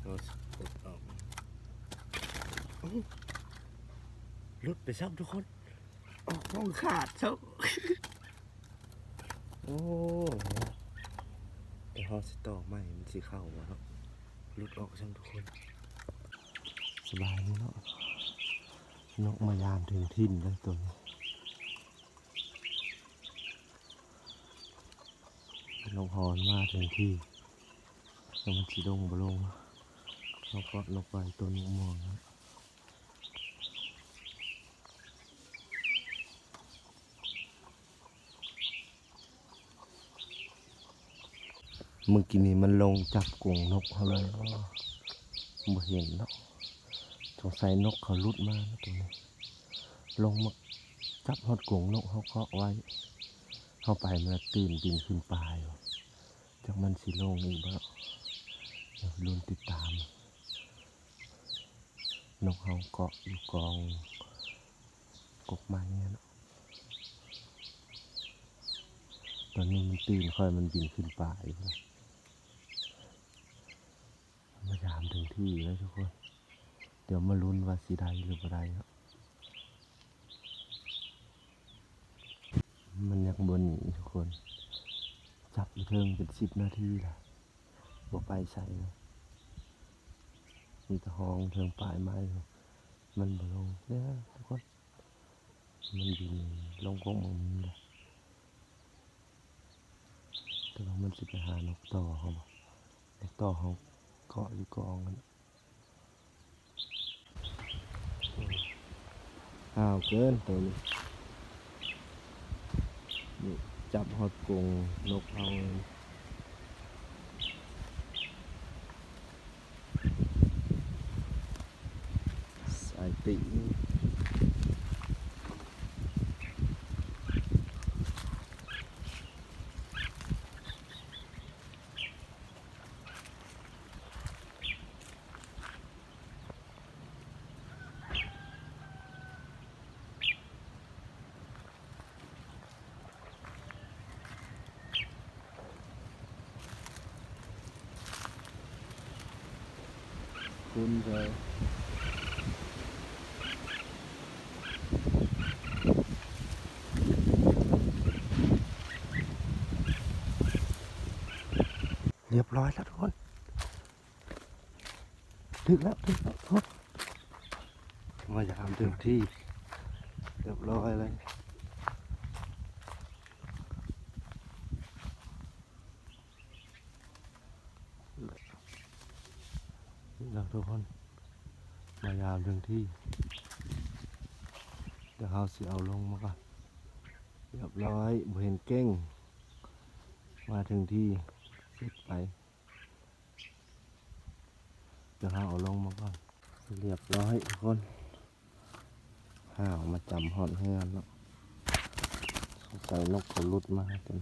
เรากดออกหลุดไปซับทุกคนออกมองขาดซับโอ้แต่เขาสิต่อไม่มันสิเข้าวะเนาะหลุดออกซับทุกคนสบายเนาะนกมายามถึงถิ่นเลยตัวนี้นกฮอนมาถึงที่แล้วมันสีดงบลงนกก็นกไปตัวนกม่วงนะเมื่อกี้นี้มันลงจับกรงนกเขาเลยบ่เห็นเนาะสงสัยนกเขาลุดมานะตรงนี้ลงมาจับฮอดกรงนกเขาเกาะไว้เข้าไปมันตื่นบินขึ้นปลายจากมันสิลงอีกบ่เดี๋ยวลุ้นติดตามนกเขาเกาะอยู่กองกกไม้เนี่ยเนาะตอนนี้มันตื่นค่อยมันบินขึ้นป่าอีกแล้วมายามถึงที่แล้วทุกคนเดี๋ยวมาลุ้นว่าสีใดหรือบ่ได้ครับมันยังบนหนีทุกคนจับอยู่เทิงเป็น10 นาทีละบ่ไปใส่เลยมีตะหองเทิงปลายไม้มันบ่ลงเนี่ยทุกคนมันบินลงกงมันนี่แหละแต่ว่ามันสิไปหานกต่อเขาบ่นกต่อเขาเกาะอยู่กองกันอ้าวเกินตัวนี้นี่จับฮอดกรงนกเอาสายติคุณเลยเรียบร้อยแล้วทุกคนถึงแล้วทุกคนมาจะทำเต็มที่เรียบร้อยเลยแล้วทุกคนมายามเต็มที่เดี๋ยวเขาสิเอาลงมาก่อนเรียบร้อยบ่เห็นเก้งมาถึงที่เสร็จไปเดี๋ยวเขาเอาลงมาก่อนเรียบร้อยทุกคนข้าวมาจำหอดเฮือนแล้วใส่นกเขาลุดมาจน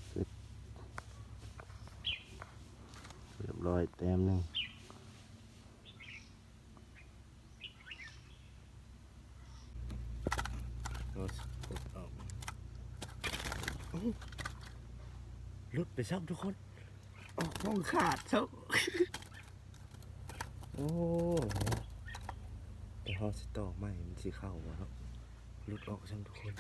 เสร็จเรียบร้อยแต้มหนึ่งเรากดออกลุดไปซับทุกคนออกมองขาดซับโอ้แต่เขาสิต่อไม่มันสิเข้าวะเนาะลุดออกซับทุกคน